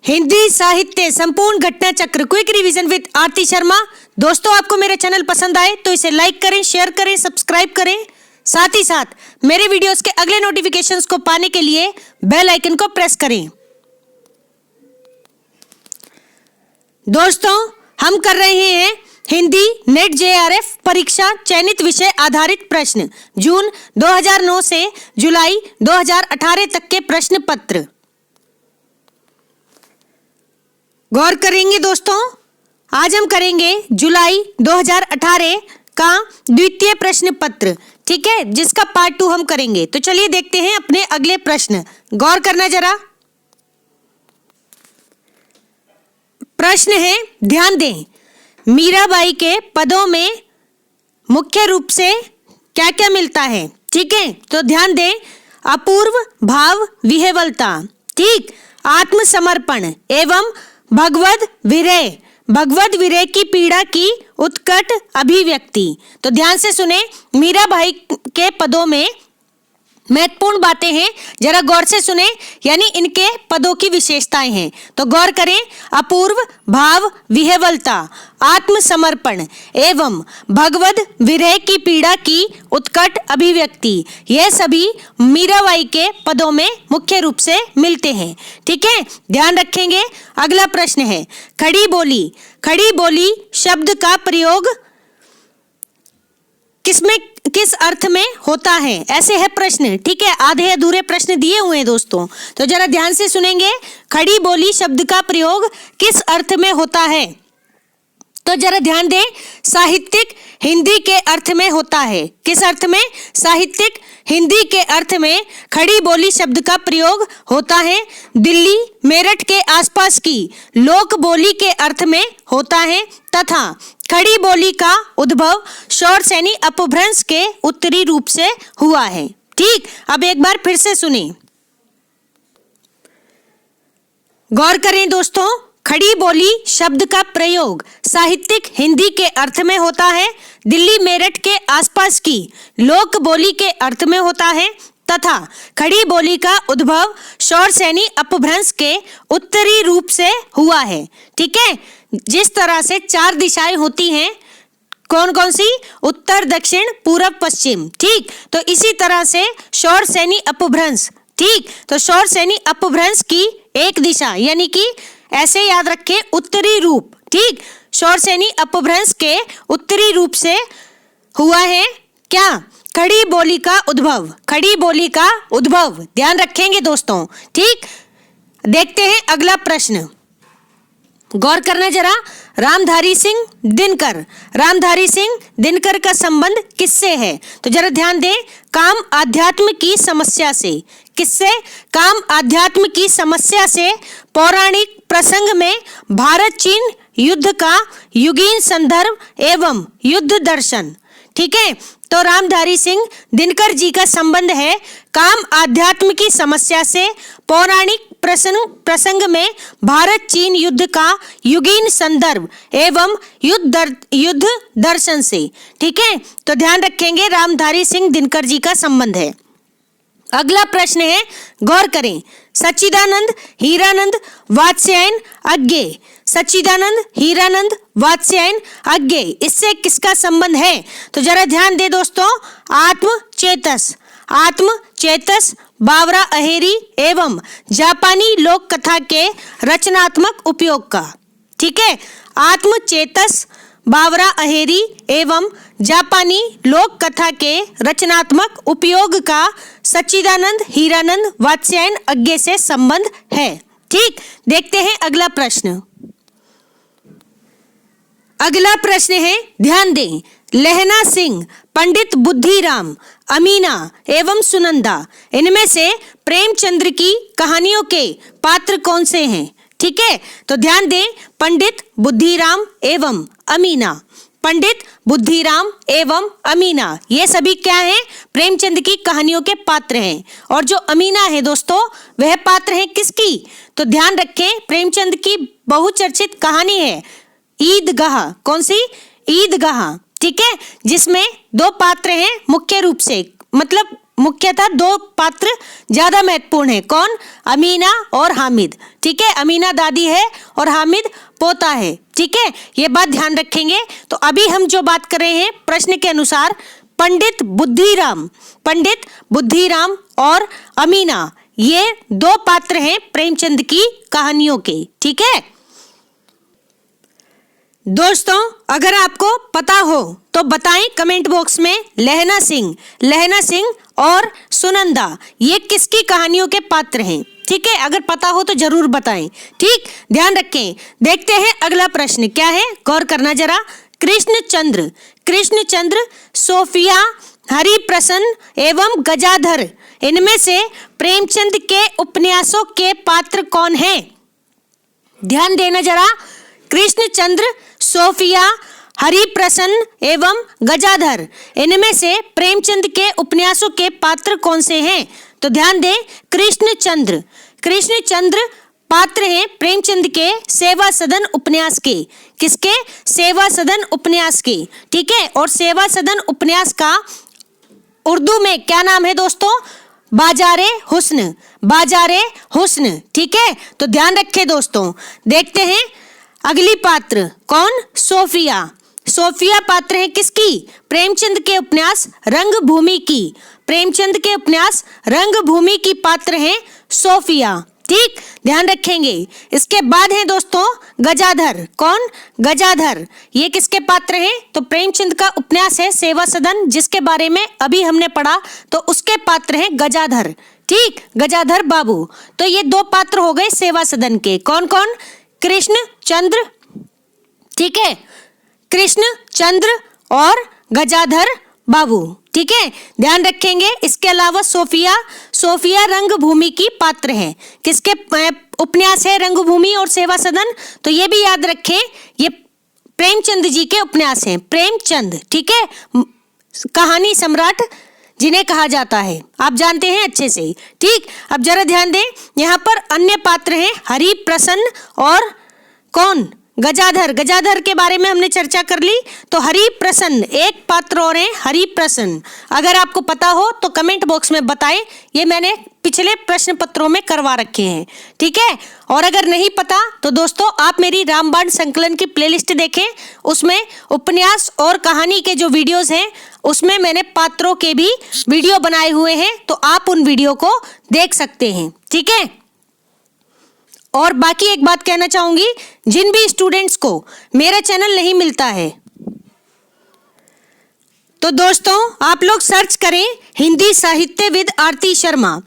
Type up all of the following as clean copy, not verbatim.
हिंदी साहित्य संपूर्ण घटना चक्र क्विक रिवीजन विद आरती शर्मा। दोस्तों, आपको मेरा चैनल पसंद आए तो इसे लाइक करें, शेयर करें, सब्सक्राइब करें। साथ ही साथ मेरे वीडियोस के अगले नोटिफिकेशंस को पाने के लिए बेल आइकन को प्रेस करें। दोस्तों, हम कर रहे हैं हिंदी नेट जेआरएफ परीक्षा चयनित विषय आधारित प्रश्न जून 2009 से जुलाई 2018 तक के प्रश्न पत्र। गौर करेंगे दोस्तों, आज हम करेंगे जुलाई 2018 का द्वितीय प्रश्न पत्र, ठीक है, जिसका पार्ट 2 हम करेंगे। तो चलिए देखते हैं अपने अगले प्रश्न। गौर करना जरा। प्रश्न है, ध्यान दें, मीराबाई के पदों में मुख्य रूप से क्या क्या मिलता है, ठीक है। तो ध्यान दें, अपूर्व भाव विह्वलता, ठीक, आत्मसमर्पण एवं भगवद विरह की पीड़ा की उत्कट अभिव्यक्ति। तो ध्यान से सुने, मीराबाई के पदों में महत्वपूर्ण बातें हैं, जरा गौर से सुने, यानी इनके पदों की विशेषताएं हैं। तो गौर करें, अपूर्व भाव विह्वलता, आत्मसमर्पण एवं भगवद विरह की पीड़ा की उत्कट अभिव्यक्ति, यह सभी मीराबाई के पदों में मुख्य रूप से मिलते हैं, ठीक है, ध्यान रखेंगे। अगला प्रश्न है, खड़ी बोली शब्द का प्रयोग किस अर्थ में होता है, ऐसे है प्रश्न, ठीक है। आधे अधूरे प्रश्न दिए हुए हैं दोस्तों, तो जरा ध्यान से सुनेंगे। खड़ी बोली शब्द का प्रयोग किस अर्थ में होता है, तो जरा ध्यान दें, साहित्यिक हिंदी के अर्थ में होता है। किस अर्थ में? साहित्यिक हिंदी के अर्थ में खड़ी बोली शब्द का प्रयोग होता है। दिल्ली मेरठ के आसपास की लोक बोली के अर्थ में होता है तथा खड़ी बोली का उद्भव शौरसेनी अपभ्रंश के उत्तरी रूप से हुआ है, ठीक। अब एक बार फिर से सुने, गौर करें दोस्तों। खड़ी बोली शब्द का प्रयोग साहित्यिक हिंदी के अर्थ में होता है, दिल्ली मेरठ के आसपास की लोक बोली के अर्थ में होता है तथा खड़ी बोली का उद्भव शौरसेनी अपभ्रंश के उत्तरी रूप से हुआ है, ठीक है। जिस तरह से 4 दिशाएं होती हैं, कौन कौन सी? उत्तर, दक्षिण, पूरब, पश्चिम, ठीक। तो इसी तरह से शौरसेनी अपभ्रंश, ठीक, तो शौरसेनी अपभ्रंश की एक दिशा, यानी कि ऐसे याद रखें, उत्तरी रूप, ठीक, शौरसेनी अपभ्रंश के उत्तरी रूप से हुआ है क्या? खड़ी बोली का उद्भव, खड़ी बोली का उद्भव, ध्यान रखेंगे दोस्तों, ठीक। देखते हैं अगला प्रश्न, गौर करना जरा। रामधारी सिंह दिनकर का संबंध किससे है? तो जरा ध्यान दें, काम आध्यात्म की समस्या से। किससे? काम आध्यात्म की समस्या से। पौराणिक प्रसंग में भारत चीन युद्ध का युगीन संदर्भ एवं युद्ध दर्शन, ठीक है। तो रामधारी सिंह दिनकर जी का संबंध है काम आध्यात्म की समस्या से, पौराणिक प्रसंग में भारत चीन युद्ध का युगीन संदर्भ एवं युद्ध दर्शन से, ठीक है। तो ध्यान रखेंगे, रामधारी सिंह दिनकर जी का संबंध है। अगला प्रश्न है, गौर करें, सच्चिदानंद हीरानंद वात्स्यायन अज्ञेय, सच्चिदानंद हीरानंद वात्स्यायन अज्ञेय, इससे किसका संबंध है? तो जरा ध्यान दे दोस्तों, आत्मचेतस बावरा अहेरी एवं जापानी लोक कथा के रचनात्मक उपयोग का, ठीक है। आत्मचेतस बावरा अहेरी एवं जापानी लोक कथा के रचनात्मक उपयोग का सच्चिदानंद हीरानंद वात्स्यायन अज्ञेय से संबंध है, ठीक। देखते हैं अगला प्रश्न। अगला प्रश्न है, ध्यान दें, लहना सिंह, पंडित बुद्धिराम, अमीना एवं सुनंदा, इनमें से प्रेमचंद्र की कहानियों के पात्र कौन से हैं, ठीक है। तो ध्यान दें, पंडित बुद्धिराम एवं अमीना, पंडित बुद्धिराम एवं अमीना, ये सभी क्या हैं? प्रेमचंद की कहानियों के पात्र हैं। और जो अमीना है दोस्तों, वह पात्र है किसकी? तो ध्यान रखें, प्रेमचंद की बहुचर्चित कहानी है ईदगाह। कौन सी? ईदगाह, ठीक है, जिसमें 2 पात्र हैं मुख्य रूप से, मतलब मुख्यतः दो पात्र ज्यादा महत्वपूर्ण है। कौन? अमीना और हामिद। ठीक है, अमीना दादी है और हामिद पोता है। ठीक है, ये बात ध्यान रखेंगे। तो अभी हम जो बात कर रहे हैं प्रश्न के अनुसार, पंडित बुद्धिराम और अमीना, ये दो पात्र हैं प्रेमचंद की कहानियों के। ठीक है दोस्तों, अगर आपको पता हो तो बताएं कमेंट बॉक्स में। लहना सिंह और सुनंदा, ये किसकी कहानियों के पात्र हैं? ठीक है, अगर पता हो तो जरूर बताएं। ठीक, ध्यान रखें। देखते हैं अगला प्रश्न क्या है, गौर करना जरा। कृष्णचंद्र, सोफिया, हरिप्रसन्न एवं गजाधर, इनमें से प्रेमचंद के उपन्यासों के पात्र कौन हैं? ध्यान देना जरा। कृष्णचंद्र, सोफिया, हरिप्रसन्न एवं गजाधर, इनमें से प्रेमचंद के उपन्यासों के पात्र कौन से हैं? तो ध्यान दें, कृष्णचंद्र पात्र हैं प्रेमचंद के सेवा सदन उपन्यास के। किसके? सेवा सदन उपन्यास के। ठीक है, और सेवा सदन उपन्यास का उर्दू में क्या नाम है दोस्तों? बाजारे हुस्न। ठीक है, तो ध्यान रखें दोस्तों। देखते हैं अगली पात्र कौन? सोफिया पात्र है किसकी? प्रेमचंद के उपन्यास रंगभूमि की। प्रेमचंद के उपन्यास रंगभूमि की पात्र हैं सोफिया। ठीक, ध्यान रखेंगे। इसके बाद है दोस्तों गजाधर। कौन? गजाधर, ये किसके पात्र हैं? तो प्रेमचंद का उपन्यास है सेवा सदन, जिसके बारे में अभी हमने पढ़ा, तो उसके पात्र हैं गजाधर। ठीक, गजाधर बाबू। तो ये दो पात्र हो गए सेवा सदन के। कौन कौन? कृष्णचंद्र, ठीक है, कृष्णचंद्र और गजाधर बाबू। ठीक है, ध्यान रखेंगे। इसके अलावा सोफिया रंगभूमि की पात्र है। किसके उपन्यास है रंगभूमि और सेवा सदन? तो ये भी याद रखें, ये प्रेमचंद जी के उपन्यास हैं। प्रेमचंद, ठीक है, कहानी सम्राट जिन्हें कहा जाता है, आप जानते हैं अच्छे से। ठीक, अब जरा ध्यान दें, यहाँ पर अन्य पात्र हैं हरिप्रसन्न और कौन? गजाधर के बारे में हमने चर्चा कर ली। तो हरिप्रसन्न एक पात्र और हैं, हरिप्रसन्न। अगर आपको पता हो तो कमेंट बॉक्स में बताएं, ये मैंने पिछले प्रश्न पत्रों में करवा रखे हैं। ठीक है, और अगर नहीं पता तो दोस्तों आप मेरी रामबाण संकलन की प्लेलिस्ट देखें, उसमें उपन्यास और कहानी के जो वीडियोस हैं उसमें मैंने पात्रों के भी वीडियो बनाए हुए हैं, तो आप उन वीडियो को देख सकते हैं। ठीक है, और बाकी एक बात कहना चाहूंगी, जिन भी स्टूडेंट्स को मेरा चैनल नहीं मिलता है तो दोस्तों आप लोग सर्च करें हिंदी साहित्यविद आरती शर्मा,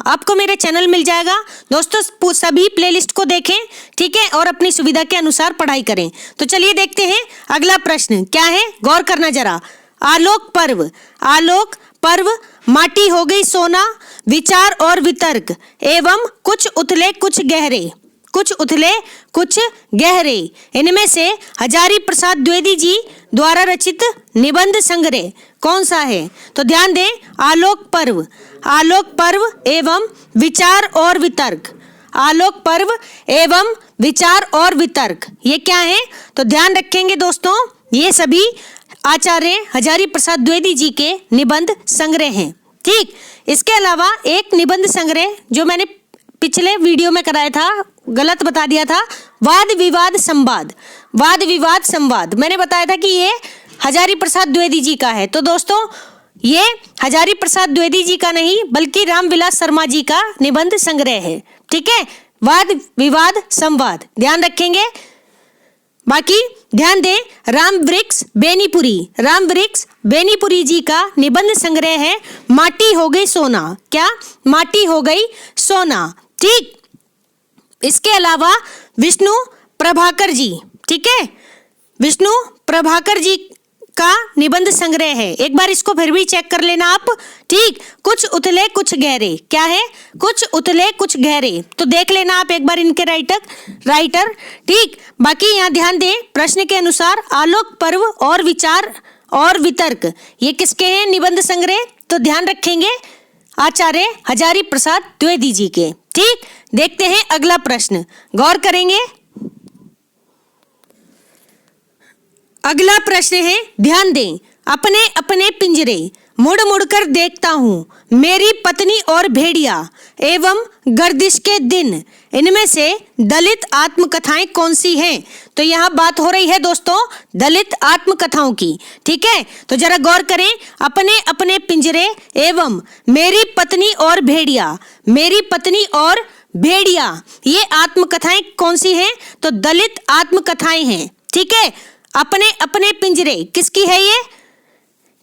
आपको मेरा चैनल मिल जाएगा। दोस्तों सभी प्लेलिस्ट को देखें, ठीक है, और अपनी सुविधा के अनुसार पढ़ाई करें। तो चलिए देखते हैं अगला प्रश्न क्या है, गौर करना जरा। आलोक पर्व, माटी हो गई सोना, विचार और वितर्क एवं कुछ उथले कुछ गहरे, इनमें से हजारी प्रसाद द्विवेदी जी द्वारा रचित निबंध संग्रह कौन सा है? तो ध्यान दें, आलोक पर्व एवं विचार और वितर्क, ये क्या है? तो ध्यान रखेंगे दोस्तों, ये सभी आचार्य हजारी प्रसाद द्विवेदी जी के निबंध संग्रह हैं। ठीक, इसके अलावा एक निबंध संग्रह जो मैंने पिछले वीडियो में कराया था, गलत बता दिया था, वाद विवाद संवाद, मैंने बताया था कि ये हजारी प्रसाद द्विवेदी जी का है। तो दोस्तों ये हजारी प्रसाद द्विवेदी जी का नहीं बल्कि रामविलास शर्मा जी का निबंध संग्रह है। ठीक है, वाद विवाद संवाद, ध्यान रखेंगे। बाकी ध्यान दें, राम वृक्ष बेनीपुरी जी का निबंध संग्रह है माटी हो गई सोना। क्या? माटी हो गई सोना। ठीक, इसके अलावा विष्णु प्रभाकर जी, ठीक है, विष्णु प्रभाकर जी का निबंध संग्रह है, एक बार इसको फिर भी चेक कर लेना आप। ठीक, कुछ उथले कुछ गहरे, क्या है? कुछ उथले कुछ गहरे, तो देख लेना आप एक बार इनके राइटर। ठीक, बाकी यहाँ ध्यान दें, प्रश्न के अनुसार आलोक पर्व और विचार और वितर्क, ये किसके हैं निबंध संग्रह? तो ध्यान रखेंगे आचार्य हजारी प्रसाद द्विवेदी जी के। ठीक, देखते हैं अगला प्रश्न, गौर करेंगे। अगला प्रश्न है, ध्यान दें, अपने अपने पिंजरे मुड़ मुड़ कर देखता हूँ, मेरी पत्नी और भेड़िया एवं गर्दिश के दिन, इनमें से दलित आत्मकथाएं कौन सी हैं? तो यहाँ बात हो रही है दोस्तों दलित आत्मकथाओं की। ठीक है, तो जरा गौर करें, अपने अपने पिंजरे एवं मेरी पत्नी और भेड़िया, मेरी पत्नी और भेड़िया, ये आत्मकथाएं कौन सी हैं? तो दलित आत्मकथाएं हैं। ठीक है, अपने अपने पिंजरे किसकी है? ये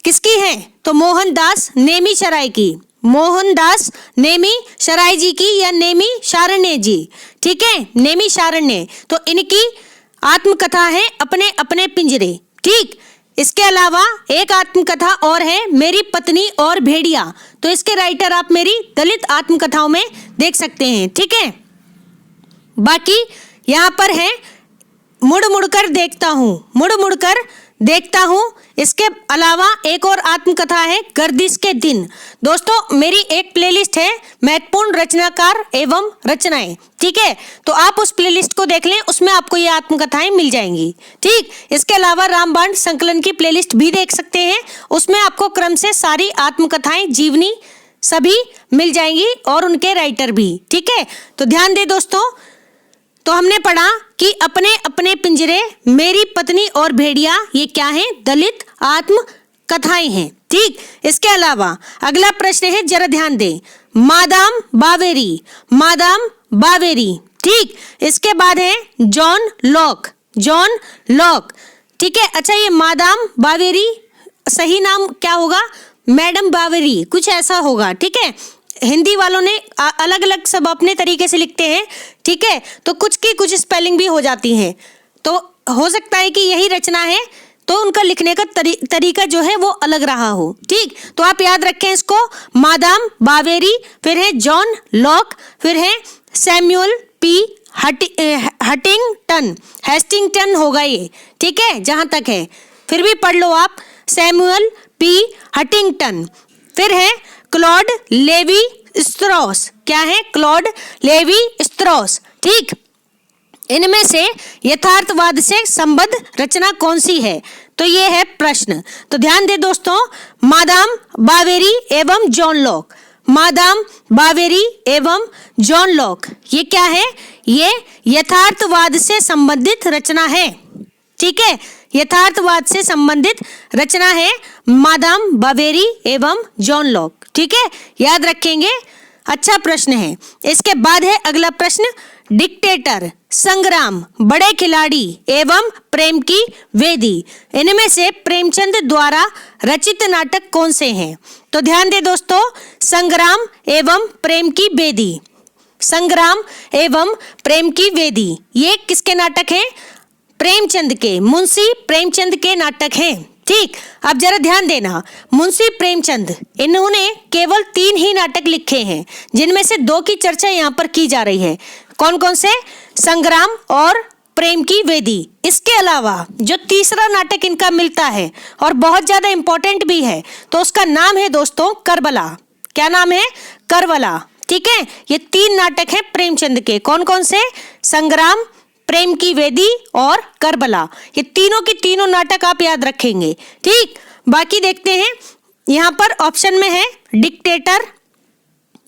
किसकी है? तो मोहनदास नेमिशराय की, मोहनदास नेमिशराय जी की या नैमिषारण्य जी। ठीक है, नैमिषारण्य, तो इनकी आत्मकथा है अपने अपने पिंजरे। ठीक, इसके अलावा एक आत्मकथा और है मेरी पत्नी और भेड़िया, तो इसके राइटर आप मेरी दलित आत्मकथाओं में देख सकते हैं। ठीक है, बाकी यहाँ पर है मुड़ मुड़ कर देखता हूँ, मुड़ मुड़ कर देखता हूँ। इसके अलावा एक और आत्मकथा है गर्दिश के दिन। दोस्तों मेरी एक प्लेलिस्ट है महत्वपूर्ण रचनाकार एवं रचनाएं। ठीक है, तो आप उस प्लेलिस्ट को देख लें, उसमें आपको ये आत्मकथाएं मिल जाएंगी। ठीक, इसके अलावा रामबाण संकलन की प्लेलिस्ट भी देख सकते हैं, उसमें आपको क्रम से सारी आत्मकथाएं, जीवनी सभी मिल जाएंगी और उनके राइटर भी। ठीक है, तो ध्यान दें दोस्तों, तो हमने पढ़ा कि अपने अपने पिंजरे, मेरी पत्नी और भेड़िया, ये क्या है? दलित आत्म कथाएं हैं। ठीक, इसके अलावा अगला प्रश्न है, जरा ध्यान दें, मादाम बावेरी, मादाम बावेरी। ठीक, इसके बाद है जॉन लॉक, जॉन लॉक। ठीक है, अच्छा ये मादाम बावेरी सही नाम क्या होगा? मैडम बावेरी, कुछ ऐसा होगा। ठीक है, हिंदी वालों ने अलग अलग सब अपने तरीके से लिखते हैं। ठीक है, तो कुछ की कुछ स्पेलिंग भी हो जाती है, तो हो सकता है कि यही रचना है, तो उनका लिखने का तरीका जो है वो अलग रहा हो। ठीक, तो आप याद रखें इसको, मादाम बावेरी, फिर है जॉन लॉक, फिर है सैमुअल पी हटिंगटन, हेस्टिंगटन होगा ये। ठीक है, जहां तक है फिर भी पढ़ लो आप, सैमुअल पी हटिंगटन। फिर है क्लॉड लेवी स्ट्रॉस, क्या है? Claude Levi Strauss. ठीक, इनमें से यथार्थवाद से संबद्ध रचना कौन सी है? तो ये है प्रश्न। तो ध्यान दे दोस्तों, मादाम बावेरी एवं जॉन लॉक, मादाम बावेरी एवं जॉन लॉक, ये क्या है? ये यथार्थवाद से संबंधित रचना है। ठीक है, यथार्थवाद से संबंधित रचना है मादाम बावेरी एवं जॉन लॉक। ठीक है, याद रखेंगे, अच्छा प्रश्न है। इसके बाद है अगला प्रश्न, डिक्टेटर, संग्राम, बड़े खिलाड़ी एवं प्रेम की वेदी, इनमें से प्रेमचंद द्वारा रचित नाटक कौन से हैं? तो ध्यान दे दोस्तों, संग्राम एवं प्रेम की वेदी, संग्राम एवं प्रेम की वेदी, ये किसके नाटक हैं? प्रेमचंद के, मुंशी प्रेमचंद के नाटक हैं। ठीक, अब जरा ध्यान देना, मुंशी प्रेमचंद, इन्होंने केवल 3 ही नाटक लिखे हैं, जिनमें से 2 की चर्चा यहाँ पर की जा रही है। कौन कौन से? संग्राम और प्रेम की वेदी। इसके अलावा जो तीसरा नाटक इनका मिलता है और बहुत ज्यादा इंपॉर्टेंट भी है, तो उसका नाम है दोस्तों करबला। क्या नाम है? करबला। ठीक है, ये 3 नाटक है प्रेमचंद के। कौन कौन से? संग्राम, प्रेम की वेदी और करबला, ये तीनों के तीनों नाटक आप याद रखेंगे। ठीक, बाकी देखते हैं, यहाँ पर ऑप्शन में है डिक्टेटर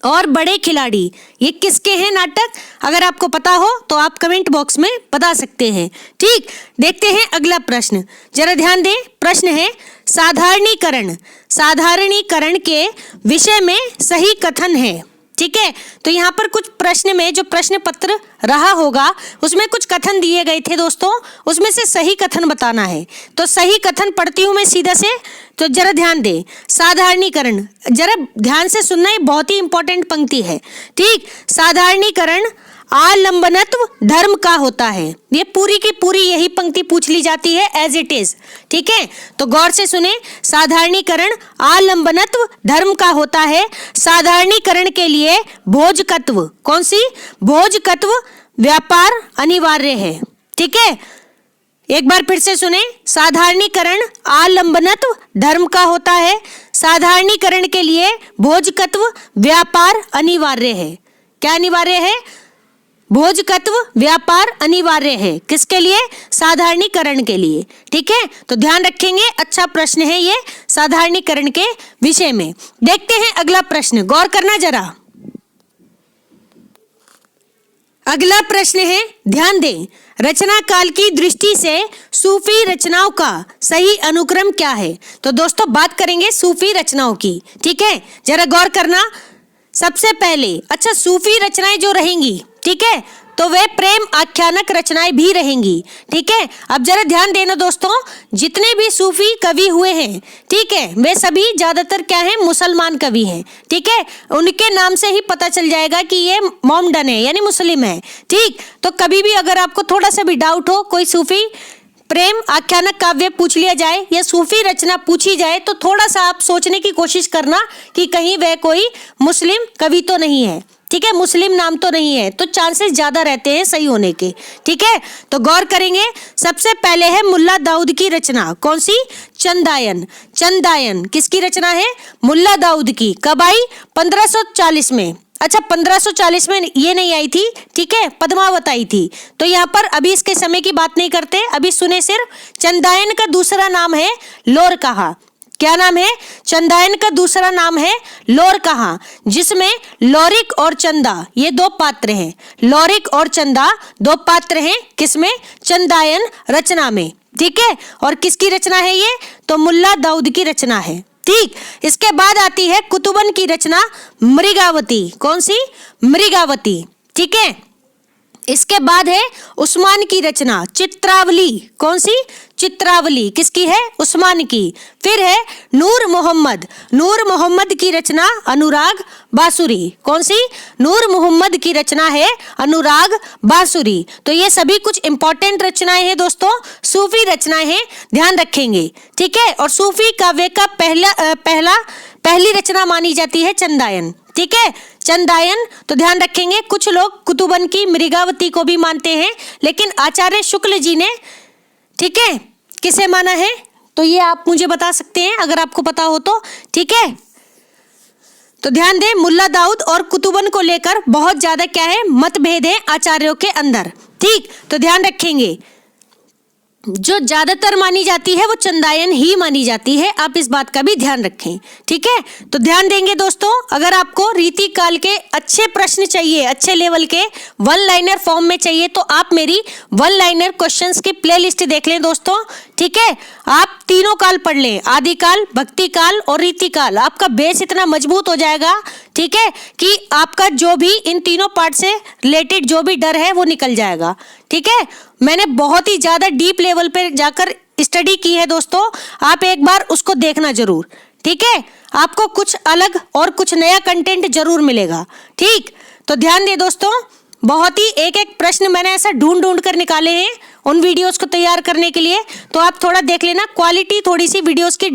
और बड़े खिलाड़ी, ये किसके हैं नाटक? अगर आपको पता हो तो आप कमेंट बॉक्स में बता सकते हैं। ठीक, देखते हैं अगला प्रश्न, जरा ध्यान दें, प्रश्न है साधारणीकरण, साधारणीकरण के विषय में सही कथन है। ठीक है, तो यहाँ पर कुछ प्रश्न में जो प्रश्न पत्र रहा होगा उसमें कुछ कथन दिए गए थे दोस्तों, उसमें से सही कथन बताना है। तो सही कथन पढ़ती हूँ मैं सीधा से, तो जरा ध्यान दे, साधारणीकरण, जरा ध्यान से सुनना, ये बहुत ही इंपॉर्टेंट पंक्ति है। ठीक, साधारणीकरण आलंबनत्व धर्म का होता है, ये पूरी की पूरी यही पंक्ति पूछ ली जाती है एज इट इज। ठीक है, तो गौर से सुने, साधारणीकरण आलंबनत्व धर्म का होता है। साधारणीकरण के लिए भोजकत्व, कौन सी? भोजकत्व व्यापार अनिवार्य है। ठीक है, एक बार फिर से सुने, साधारणीकरण आलंबनत्व धर्म का होता है, साधारणीकरण के लिए भोजकत्व व्यापार अनिवार्य है। क्या अनिवार्य है? भोजकत्व व्यापार अनिवार्य है, किसके लिए? साधारणीकरण के लिए। ठीक है, तो ध्यान रखेंगे, अच्छा प्रश्न है ये साधारणीकरण के विषय में। देखते हैं अगला प्रश्न, गौर करना जरा। अगला प्रश्न है, ध्यान दें, रचना काल की दृष्टि से सूफी रचनाओं का सही अनुक्रम क्या है? तो दोस्तों बात करेंगे सूफी रचनाओं की। ठीक है, जरा गौर करना। सबसे पहले, अच्छा, सूफी रचनाएं जो रहेंगी, ठीक है, तो वे प्रेम आख्यानक रचनाएं भी रहेंगी। ठीक है, अब जरा ध्यान देना दोस्तों, जितने भी सूफी कवि हुए हैं, ठीक है, वे सभी ज्यादातर क्या हैं? मुसलमान कवि हैं। ठीक है, उनके नाम से ही पता चल जाएगा कि ये मोमडन है, यानी मुस्लिम है। ठीक, तो कभी भी अगर आपको थोड़ा सा भी डाउट हो, कोई सूफी प्रेम आख्यानक काव्य पूछ लिया जाए या सूफी रचना पूछी जाए, तो थोड़ा सा आप सोचने की कोशिश करना कि कहीं वह कोई मुस्लिम कवि तो नहीं है। ठीक है, मुस्लिम नाम तो नहीं है, तो चांसेस ज्यादा रहते हैं सही होने के। ठीक है, तो गौर करेंगे। सबसे पहले है मुल्ला दाऊद की रचना, कौन सी? चंदायन। चंदायन किसकी रचना है? मुल्ला दाऊद की। कब आई? 1540 में। अच्छा, 1540 में ये नहीं आई थी, ठीक है, पद्मावत आई थी। तो यहाँ पर अभी इसके समय की बात नहीं करते, अभी सुने सिर्फ। चंदायन का दूसरा नाम है लोरकहा। क्या नाम है? चंदायन का दूसरा नाम है लोरकहा, जिसमें लौरिक और चंदा ये दो पात्र हैं। लौरिक और चंदा दो पात्र हैं, किसमें? चंदायन रचना में। ठीक है, और किसकी रचना है ये? तो मुल्ला दाऊद की रचना है। ठीक, इसके बाद आती है कुतुबन की रचना मृगावती। कौन सी? मृगावती। ठीक है, इसके बाद है उस्मान की रचना चित्रावली। कौन सी? चित्रावली किसकी है? उस्मान की। फिर है नूर मोहम्मद। नूर मोहम्मद की रचना अनुराग बांसुरी। कौन सी? नूर मोहम्मद की रचना है अनुराग बांसुरी। तो ये सभी कुछ इंपॉर्टेंट रचनाएं हैं दोस्तों, सूफी रचनाएं हैं, ध्यान रखेंगे। ठीक है, और सूफी काव्य का पहली रचना मानी जाती है चंदायन। ठीक है, चंदायन। तो ध्यान रखेंगे, कुछ लोग कुतुबन की मृगावती को भी मानते हैं, लेकिन आचार्य शुक्ल जी ने, ठीक है, किसे माना है? तो ये आप मुझे बता सकते हैं अगर आपको पता हो तो। ठीक है, तो ध्यान दें, मुल्ला दाऊद और कुतुबन को लेकर बहुत ज्यादा क्या है? मतभेद है आचार्यों के अंदर। ठीक, तो ध्यान रखेंगे, जो ज्यादातर मानी जाती है वो चंदायन ही मानी जाती है, आप इस बात का भी ध्यान रखें। ठीक है, तो ध्यान देंगे दोस्तों, अगर आपको रीति काल के अच्छे प्रश्न चाहिए, अच्छे लेवल के वन लाइनर फॉर्म में चाहिए, तो आप मेरी वन लाइनर क्वेश्चंस की प्लेलिस्ट देख लें दोस्तों। ठीक है, आप तीनों काल पढ़ लें, आदिकाल, भक्ति काल और रीति काल। आपका बेस इतना मजबूत हो जाएगा, ठीक है, कि आपका जो भी इन तीनों पार्ट से रिलेटेड जो भी डर है वो निकल जाएगा। ठीक है, मैंने बहुत ही ज्यादा डीप लेवल पे जाकर स्टडी की है दोस्तों, आप एक बार उसको देखना जरूर। ठीक है, आपको कुछ अलग और कुछ नया कंटेंट जरूर मिलेगा। ठीक, तो ध्यान दे दोस्तों, बहुत ही एक एक प्रश्न मैंने ऐसा ढूंढ ढूंढ कर निकाले हैं उन वीडियोस को तैयार करने के लिए, तो आप थोड़ा देख लेना। क्वालिटी थोड़ी सी वीडियोस की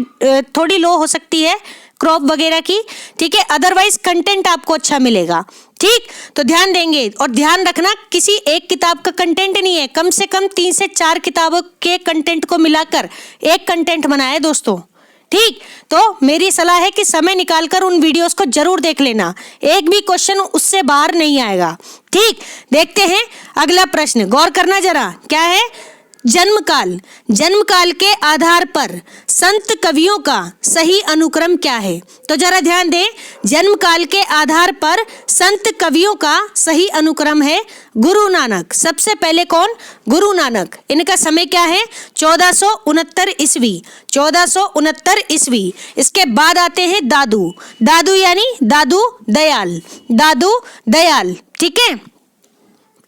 थोड़ी लो हो सकती है, क्रॉप वगैरह की। ठीक है, अदरवाइज कंटेंट आपको अच्छा मिलेगा। ठीक, तो ध्यान देंगे और ध्यान रखना, किसी एक किताब का कंटेंट नहीं है, कम से कम 3 से 4 किताबों के कंटेंट को मिलाकर एक कंटेंट बनाया है दोस्तों। ठीक, तो मेरी सलाह है कि समय निकालकर उन वीडियोस को जरूर देख लेना, एक भी क्वेश्चन उससे बाहर नहीं आएगा। ठीक, देखते हैं अगला प्रश्न, गौर करना जरा, क्या है? जन्म काल। जन्म काल के आधार पर संत कवियों का सही अनुक्रम क्या है? तो जरा ध्यान दें, जन्म काल के आधार पर संत कवियों का सही अनुक्रम है गुरु नानक। सबसे पहले कौन? गुरु नानक। इनका समय क्या है? 1469 ईस्वी। 1469 ईस्वी। इसके बाद आते हैं दादू। दादू यानी दादू दयाल। दादू दयाल, ठीक है,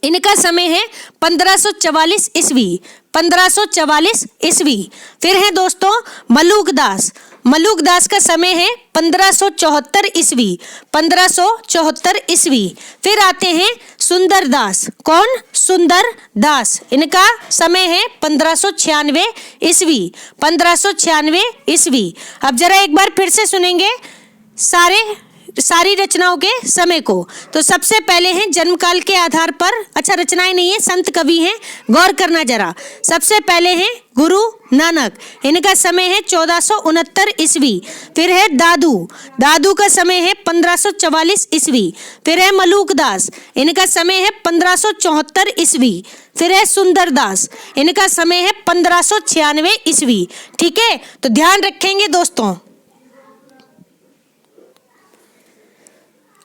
इनका समय है 1544 ईस्वी। 1544 ईस्वी। फिर है दोस्तों मलूक दास। मलूक दास का समय है 1574 ईस्वी। 1574 ईस्वी। फिर आते हैं सुंदर दास। कौन? सुंदर दास। इनका समय है 1596 ईस्वी। 1596 ईस्वी। अब जरा एक बार फिर से सुनेंगे, सारे सारी रचनाओं के समय को। तो सबसे पहले हैं जन्मकाल के आधार पर, अच्छा रचनाएं नहीं है, संत कवि हैं, गौर करना जरा। सबसे पहले हैं गुरु नानक, इनका समय है 1469 ईस्वी। फिर है दादू, दादू का समय है 1544 ईस्वी। फिर है मलूकदास, इनका समय है 1574 ईस्वी। फिर है सुंदरदास, इनका समय है 1596 ईस्वी। ठीक है, तो ध्यान रखेंगे दोस्तों।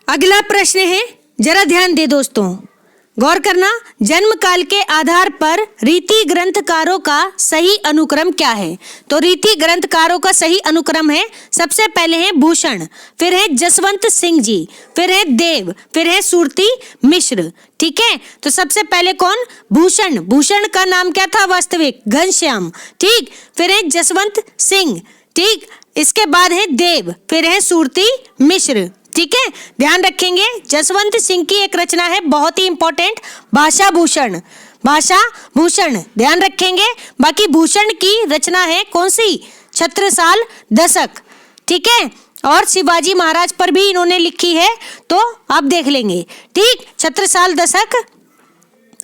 अगला प्रश्न है, जरा ध्यान दे दोस्तों, गौर करना। जन्म काल के आधार पर रीति ग्रंथकारों का सही अनुक्रम क्या है? तो रीति ग्रंथकारों का सही अनुक्रम है, सबसे पहले है भूषण, फिर है जसवंत सिंह जी, फिर है देव, फिर है सुरती मिश्र। ठीक है, तो सबसे पहले कौन? भूषण, भूषण का नाम क्या था वास्तविक? घनश्याम। ठीक, फिर है जसवंत सिंह। ठीक, इसके बाद है देव, फिर है सुरती मिश्र। ठीक है, ध्यान रखेंगे। जसवंत सिंह की एक रचना है बहुत ही इंपॉर्टेंट, भाषा भूषण, भाषा भूषण, ध्यान रखेंगे। बाकी भूषण की रचना है कौन सी? छत्रसाल दशक। ठीक है, और शिवाजी महाराज पर भी इन्होंने लिखी है, तो आप देख लेंगे। ठीक, छत्रसाल दशक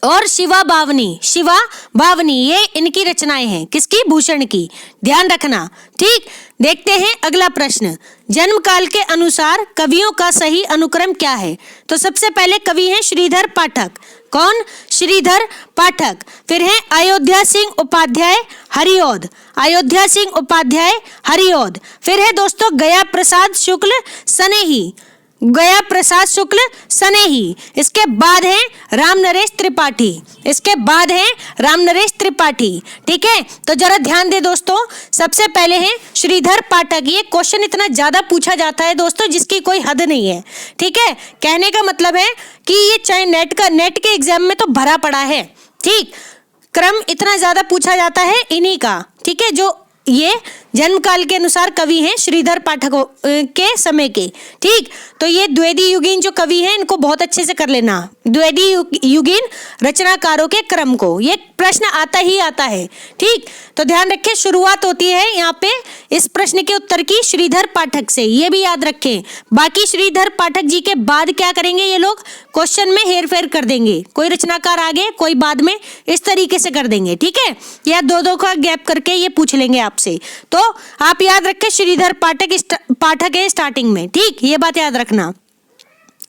और शिवा बावनी, शिवा बावनी, ये इनकी रचनाएं हैं, किसकी? भूषण की, ध्यान रखना। ठीक, देखते हैं अगला प्रश्न। जन्म काल के अनुसार कवियों का सही अनुक्रम क्या है? तो सबसे पहले कवि हैं श्रीधर पाठक। कौन? श्रीधर पाठक। फिर है अयोध्या सिंह उपाध्याय हरिऔध, अयोध्या सिंह उपाध्याय हरिऔध। फिर है दोस्तों गया प्रसाद शुक्ल सनेही, गया प्रसाद शुक्ल सनेही। इसके बाद है राम नरेश त्रिपाठी, इसके बाद है राम नरेश त्रिपाठी। ठीक है, तो जरा ध्यान दे दोस्तों। सबसे पहले है श्रीधर पाठक। ये क्वेश्चन इतना ज्यादा पूछा जाता है दोस्तों जिसकी कोई हद नहीं है। ठीक है, कहने का मतलब है कि ये चाहे नेट के एग्जाम में तो भरा पड़ा है। ठीक, क्रम इतना ज्यादा पूछा जाता है इन्हीं का। ठीक है, जो ये जन्म काल के अनुसार कवि हैं श्रीधर पाठक के समय के। ठीक, तो ये द्विवेदी युगीन जो कवि हैं इनको बहुत अच्छे से कर लेना, द्विवेदी युगीन रचनाकारों के क्रम को, ये प्रश्न आता ही आता है। ठीक, तो ध्यान रखें, शुरुआत होती है यहाँ पे इस प्रश्न के उत्तर की श्रीधर पाठक से, ये भी याद रखें। बाकी श्रीधर पाठक जी के बाद क्या करेंगे ये लोग? क्वेश्चन में हेरफेर कर देंगे, कोई रचनाकार आगे कोई बाद में, इस तरीके से कर देंगे। ठीक है, या दो का गैप करके ये पूछ लेंगे आपसे, तो आप याद रखें श्रीधर पाठक है स्टार्टिंग में। ठीक, ये बात याद रखना।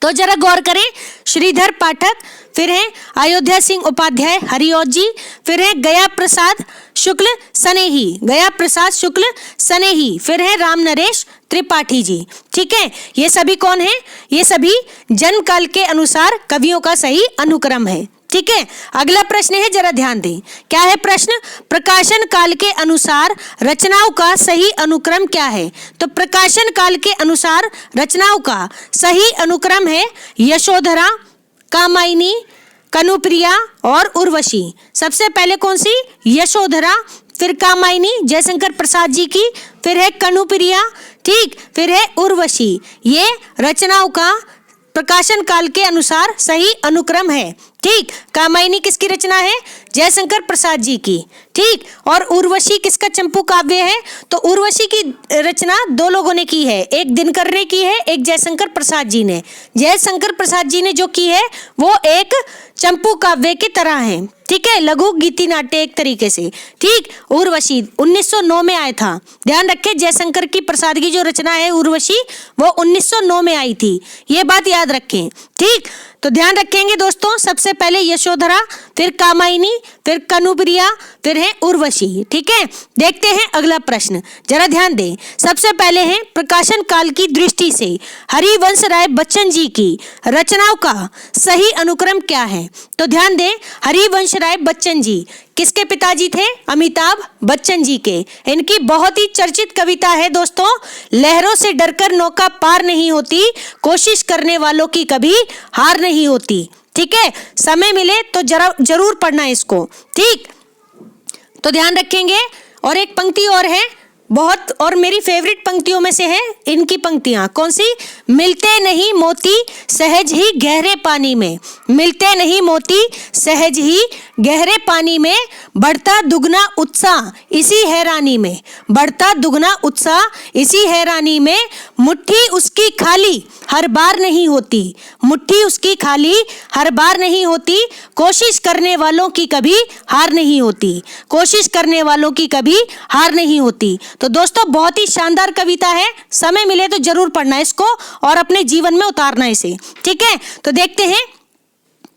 तो जरा गौर करें, श्रीधर पाठक, फिर है अयोध्या सिंह उपाध्याय हरिऔध जी, फिर है गया प्रसाद शुक्ल सनेही, गया प्रसाद शुक्ल सनेही, फिर है राम नरेश त्रिपाठी जी। ठीक है, ये सभी कौन है? ये सभी जन्म काल के अनुसार कवियों का सही अनुक्रम है। ठीक है, अगला प्रश्न है, जरा ध्यान दें। क्या है प्रश्न? प्रकाशन काल के अनुसार रचनाओं का सही अनुक्रम क्या है? तो प्रकाशन काल के अनुसार रचनाओं का सही अनुक्रम है यशोधरा, कामायनी, कनुप्रिया और उर्वशी। सबसे पहले कौन सी? यशोधरा, फिर कामायनी जयशंकर प्रसाद जी की, फिर है कनुप्रिया, ठीक, फिर है उर्वशी। ये रचनाओं का प्रकाशन काल के अनुसार सही अनुक्रम है। ठीक, कामायनी किसकी रचना है? जयशंकर प्रसाद जी की। ठीक, और उर्वशी किसका चंपू काव्य है? तो उर्वशी की रचना दो लोगों ने की है, एक दिनकर ने की है, एक जयशंकर प्रसाद जी ने। जयशंकर प्रसाद जी ने जो की है वो एक चंपू काव्य की तरह है। ठीक है, लघु गीति नाट्य एक तरीके से। ठीक, उर्वशी 1909 में आया था, ध्यान रखें। जयशंकर की प्रसाद की जो रचना है उर्वशी वो 1909 में आई थी, ये बात याद रखें। ठीक, तो ध्यान रखेंगे दोस्तों, सबसे पहले यशोधरा, फिर कामायनी, फिर कनुप्रिया, फिर है उर्वशी। ठीक है, देखते हैं अगला प्रश्न, जरा ध्यान दें। सबसे पहले है प्रकाशन काल की दृष्टि से हरिवंश राय बच्चन जी की रचनाओं का सही अनुक्रम क्या है? तो ध्यान दें, हरिवंश राय बच्चन जी किसके पिताजी थे? अमिताभ बच्चन जी के। इनकी बहुत ही चर्चित कविता है दोस्तों, लहरों से डरकर नौका पार नहीं होती, कोशिश करने वालों की कभी हार नहीं होती। ठीक है, समय मिले तो जरूर पढ़ना इसको। ठीक, तो ध्यान रखेंगे। और एक पंक्ति और है बहुत, और मेरी फेवरेट पंक्तियों में से है इनकी पंक्तियां। कौन सी? मिलते नहीं मोती सहज ही गहरे पानी में, मिलते नहीं मोती सहज ही गहरे पानी में बढ़ता दुगना उत्साह इसी हैरानी में, बढ़ता दुगना उत्साह इसी हैरानी में, मुट्ठी उसकी खाली हर बार नहीं होती, मुट्ठी उसकी खाली हर बार नहीं होती, कोशिश करने वालों की कभी हार नहीं होती, कोशिश करने वालों की कभी हार नहीं होती। तो दोस्तों बहुत ही शानदार कविता है, समय मिले तो जरूर पढ़ना इसको और अपने जीवन में उतारना इसे, ठीक है। तो देखते हैं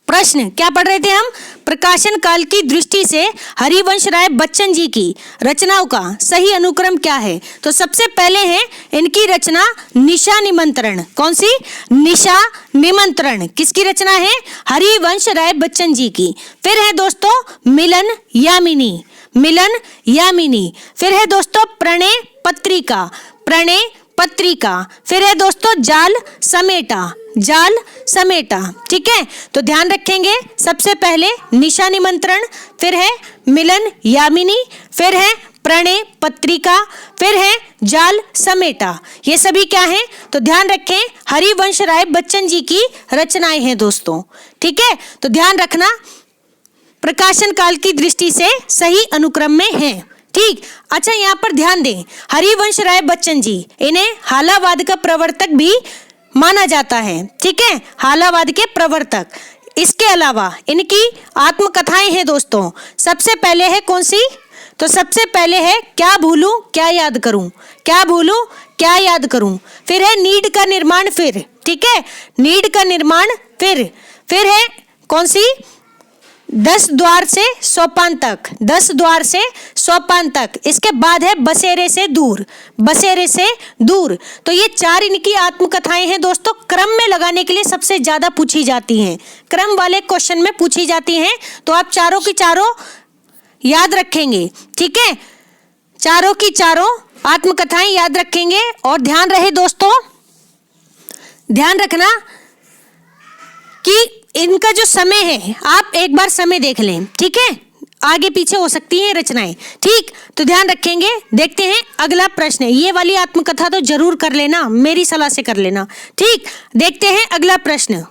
प्रश्न, क्या पढ़ रहे थे हम? प्रकाशन काल की दृष्टि से हरिवंश राय बच्चन जी की रचनाओं का सही अनुक्रम क्या है? तो सबसे पहले है इनकी रचना निशा निमंत्रण। कौन सी? निशा निमंत्रण। किसकी रचना है? हरिवंश राय बच्चन जी की। फिर है दोस्तों मिलन यामिनी, मिलन यामिनी। फिर है दोस्तों प्रणय पत्रिका, प्रणय पत्रिका। फिर है दोस्तों जाल समेटा, जाल समेटा, ठीक है। तो ध्यान रखेंगे, सबसे पहले निशा निमंत्रण, फिर है मिलन यामिनी, फिर है प्रणय पत्रिका, फिर है जाल समेटा। ये सभी क्या है? तो ध्यान रखें हरिवंश राय बच्चन जी की रचनाएं हैं दोस्तों, ठीक है। तो ध्यान रखना प्रकाशन काल की दृष्टि से सही अनुक्रम में है, ठीक। अच्छा यहाँ पर ध्यान दें, हरिवंश राय बच्चन जी, इन्हें हालावाद का प्रवर्तक भी माना जाता है, ठीक है, हालावाद के प्रवर्तक। इसके अलावा इनकी आत्मकथाएं हैं दोस्तों। सबसे पहले है कौन सी? तो सबसे पहले है क्या भूलूं क्या याद करूं, क्या भूलूं क्या याद करूं। फिर है नीड का निर्माण फिर, ठीक है, नीड का निर्माण फिर है कौन सी? 10 द्वार से सोपान तक, 10 द्वार से सोपान तक। इसके बाद है बसेरे से दूर, बसेरे से दूर। तो ये 4 इनकी आत्मकथाएं हैं दोस्तों। क्रम में लगाने के लिए सबसे ज्यादा पूछी जाती हैं, क्रम वाले क्वेश्चन में पूछी जाती हैं। तो आप चारों की चारों याद रखेंगे, ठीक है, चारों की चारों आत्मकथाएं याद रखेंगे। और ध्यान रहे दोस्तों, ध्यान रखना कि इनका जो समय है, आप एक बार समय देख लें, ठीक है, आगे पीछे हो सकती हैं रचनाएं, ठीक। तो ध्यान रखेंगे। देखते हैं अगला प्रश्न, ये वाली आत्मकथा तो जरूर कर लेना, मेरी सलाह से कर लेना, ठीक। देखते हैं अगला प्रश्न।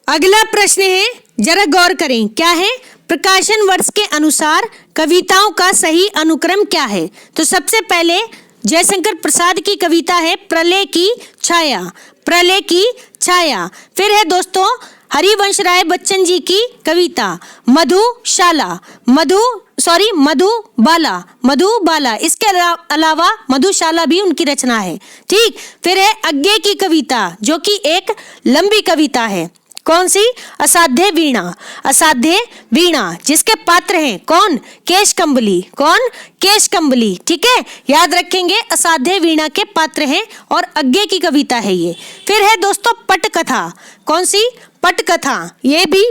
अगला प्रश्न है, जरा गौर करें, क्या है? प्रकाशन वर्ष के अनुसार कविताओं का सही अनुक्रम क्या है? तो सबसे पहले जयशंकर प्रसाद की कविता है प्रलय की छाया, प्रलय की छाया। फिर है दोस्तों हरिवंश राय बच्चन जी की कविता मधुशाला, मधुबाला, मधुबाला। इसके अलावा मधुशाला भी उनकी रचना है, ठीक। फिर है अज्ञे की कविता, जो कि एक लंबी कविता है। कौन सी? असाध्य वीणा, असाध्य वीणा, जिसके पात्र हैं कौन? केशकंबली, कौन? केशकंबली, ठीक है, याद रखेंगे असाध्य वीणा के पात्र हैं और अज्ञे की कविता है ये। फिर है दोस्तों पटकथा। कौन सी? पटकथा, ये भी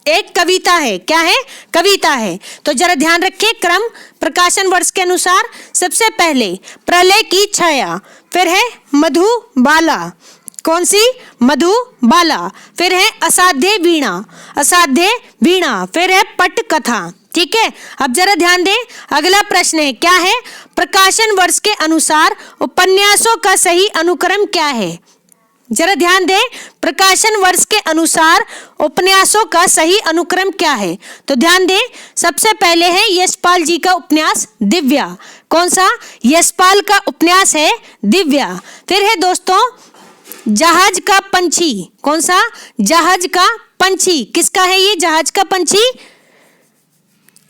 एक कविता है। क्या है? कविता है। तो जरा ध्यान रखिए क्रम प्रकाशन वर्ष के अनुसार। सबसे पहले प्रलय की छाया, फिर है मधुबाला। कौन सी? मधुबाला। फिर है असाध्य वीणा, असाध्य वीणा। फिर है पटकथा, ठीक है। अब जरा ध्यान दें, अगला प्रश्न है, क्या है? प्रकाशन वर्ष के अनुसार उपन्यासों का सही अनुक्रम क्या है? जरा ध्यान दें, प्रकाशन वर्ष के अनुसार उपन्यासों का सही अनुक्रम क्या है? तो ध्यान दें, सबसे पहले है यशपाल जी का उपन्यास दिव्या। कौन सा? यशपाल का उपन्यास है दिव्या। फिर है दोस्तों जहाज का पंछी। कौन सा? जहाज का पंछी। किसका है ये जहाज का पंछी?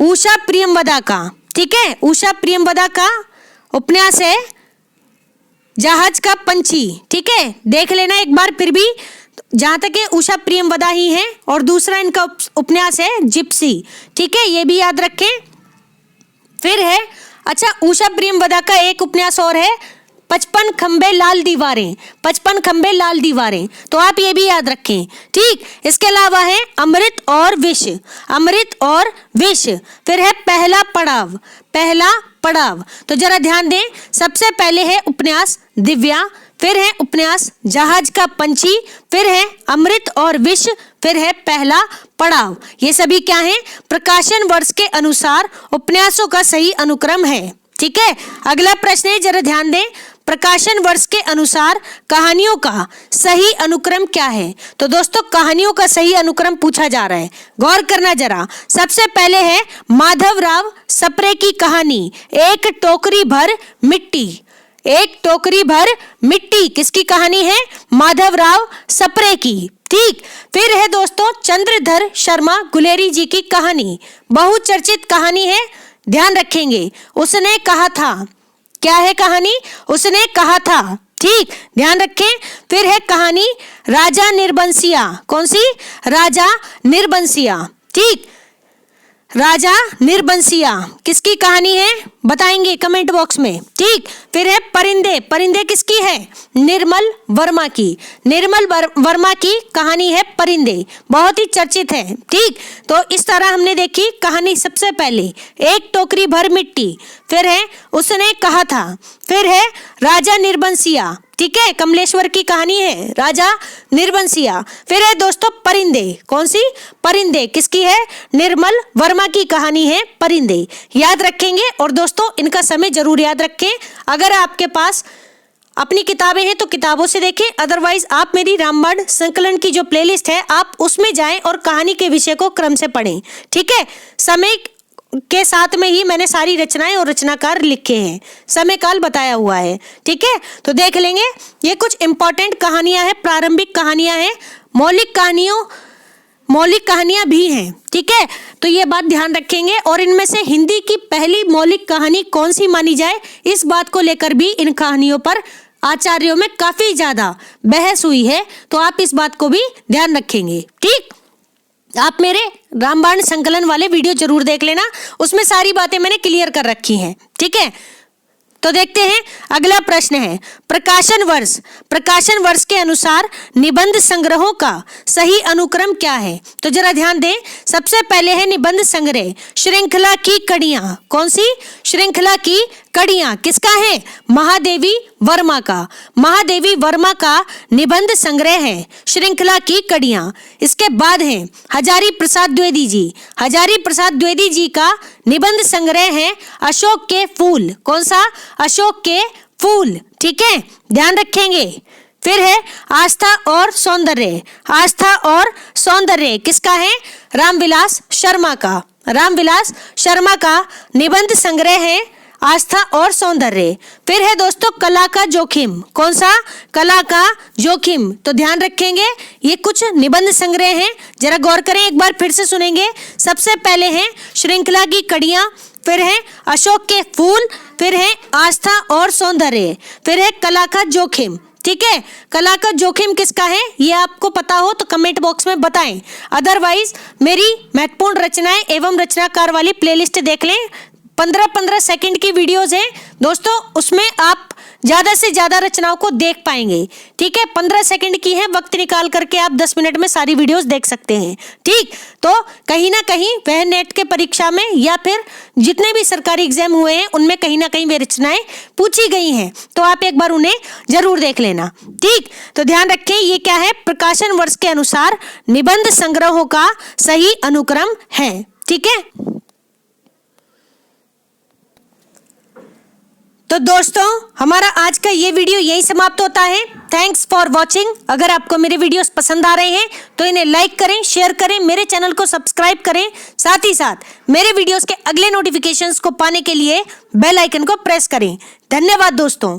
उषा प्रियमवदा का, ठीक है, उषा प्रियमवदा का उपन्यास है जहाज का पंछी, ठीक है, देख लेना एक बार फिर भी, जहां तक ये उषा प्रियमवदा ही है। और दूसरा इनका उपन्यास है जिप्सी, ठीक है, ये भी याद रखें। फिर है अच्छा उषा प्रियमवदा का एक उपन्यास और है 55 खंबे लाल दीवारें, 55 खंबे लाल दीवारें, तो आप ये भी याद रखें, ठीक। इसके अलावा है अमृत और विष, अमृत और विष। फिर है पहला पड़ाव, पहला पड़ाव। तो जरा ध्यान दें, सबसे पहले है उपन्यास दिव्या, फिर है उपन्यास जहाज का पंछी, फिर है अमृत और विष, फिर है पहला पड़ाव। ये सभी क्या है? प्रकाशन वर्ष के अनुसार उपन्यासों का सही अनुक्रम है, ठीक है। अगला प्रश्न है, जरा ध्यान दें, प्रकाशन वर्ष के अनुसार कहानियों का सही अनुक्रम क्या है? तो दोस्तों कहानियों का सही अनुक्रम पूछा जा रहा है, गौर करना जरा। सबसे पहले है माधवराव सप्रे की कहानी एक टोकरी भर मिट्टी। एक टोकरी भर मिट्टी किसकी कहानी है? माधवराव सप्रे की। ठीक, फिर है दोस्तों चंद्रधर शर्मा गुलेरी जी की कहानी, बहुचर्चित कहानी है, ध्यान रखेंगे। उसने कहा था, क्या है कहानी? उसने कहा था। ठीक, ध्यान रखें। फिर है कहानी राजा निर्बंसिया, कौन सी? राजा निर्बंसिया। ठीक, राजा निर्बंसिया किसकी कहानी है? बताएंगे कमेंट बॉक्स में। ठीक, फिर है परिंदे। परिंदे किसकी है? निर्मल वर्मा की। निर्मल वर्मा की कहानी है परिंदे, बहुत ही चर्चित है। ठीक, तो इस तरह हमने देखी कहानी। सबसे पहले एक टोकरी भर मिट्टी, फिर है उसने कहा था, फिर है राजा निर्बंसिया। ठीक है, कमलेश्वर की कहानी है राजा निर्बंसिया। फिर है दोस्तों परिंदे, कौन सी? परिंदे किसकी है? निर्मल वर्मा की कहानी है परिंदे, याद रखेंगे। और दोस्तों इनका समय जरूर याद रखें। अगर आपके पास अपनी किताबें हैं तो किताबों से देखें, अदरवाइज आप मेरी रामबाण संकलन की जो प्लेलिस्ट है आप उसमें जाएं और कहानी के विषय को क्रम से पढ़ें। ठीक है, समय के साथ में ही मैंने सारी रचनाएं और रचनाकार लिखे हैं, समय काल बताया हुआ है। ठीक है, तो देख लेंगे। ये कुछ इंपॉर्टेंट कहानियां हैं, प्रारंभिक कहानियां हैं, मौलिक कहानियां भी हैं। ठीक है, तो ये बात ध्यान रखेंगे। और इनमें से हिंदी की पहली मौलिक कहानी कौन सी मानी जाए, इस बात को लेकर भी इन कहानियों पर आचार्यों में काफी ज्यादा बहस हुई है, तो आप इस बात को भी ध्यान रखेंगे। ठीक, आप मेरे रामबाण संकलन वाले वीडियो जरूर देख लेना, उसमें सारी बातें मैंने क्लियर कर रखी हैं। ठीक है, तो देखते हैं अगला प्रश्न है प्रकाशन वर्ष। प्रकाशन वर्ष के अनुसार निबंध संग्रहों का सही अनुक्रम क्या है? तो जरा ध्यान दें। सबसे पहले है निबंध संग्रह श्रृंखला की कड़ियां, कौन सी? श्रृंखला की कड़ियां किसका है? महादेवी वर्मा का। महादेवी वर्मा का निबंध संग्रह है श्रृंखला की कड़ियां। इसके बाद है हजारी प्रसाद द्विवेदी जी। हजारी प्रसाद द्विवेदी जी का निबंध संग्रह है अशोक के फूल, कौन सा? अशोक के फूल। ठीक है, ध्यान रखेंगे। फिर है आस्था और सौंदर्य। आस्था और सौंदर्य किसका है? रामविलास शर्मा का। रामविलास शर्मा का निबंध संग्रह है आस्था और सौंदर्य। फिर है दोस्तों कला का जोखिम, कौन सा? कला का जोखिम। तो ध्यान रखेंगे, ये कुछ निबंध संग्रह हैं, जरा गौर करें, एक बार फिर से सुनेंगे। सबसे पहले है श्रृंखला की कड़ियां, फिर है अशोक के फूल, फिर है आस्था और सौंदर्य, फिर है कला का जोखिम। ठीक है, कला का जोखिम किसका है? ये आपको पता हो तो कमेंट बॉक्स में बताएं, अदरवाइज मेरी महत्वपूर्ण रचनाएं एवं रचनाकार वाली प्लेलिस्ट देख लें। 15-15 सेकंड की वीडियोस हैं दोस्तों, उसमें आप ज्यादा से ज्यादा रचनाओं को देख पाएंगे। ठीक है, 15 सेकंड की है, वक्त निकाल करके आप 10 मिनट में सारी वीडियोस देख सकते हैं। ठीक, तो कहीं ना कहीं वह नेट के परीक्षा में या फिर जितने भी सरकारी एग्जाम हुए हैं उनमें कहीं ना कहीं वे रचनाएं पूछी गई हैं, तो आप एक बार उन्हें जरूर देख लेना। ठीक, तो ध्यान रखें, ये क्या है? प्रकाशन वर्ष के अनुसार निबंध संग्रहों का सही अनुक्रम है। ठीक है, तो दोस्तों हमारा आज का ये वीडियो यही समाप्त होता है। Thanks for watching. अगर आपको मेरे वीडियोस पसंद आ रहे हैं तो इन्हें लाइक करें, शेयर करें, मेरे चैनल को सब्सक्राइब करें, साथ ही साथ मेरे वीडियोस के अगले नोटिफिकेशंस को पाने के लिए बेल आइकन को प्रेस करें। धन्यवाद दोस्तों।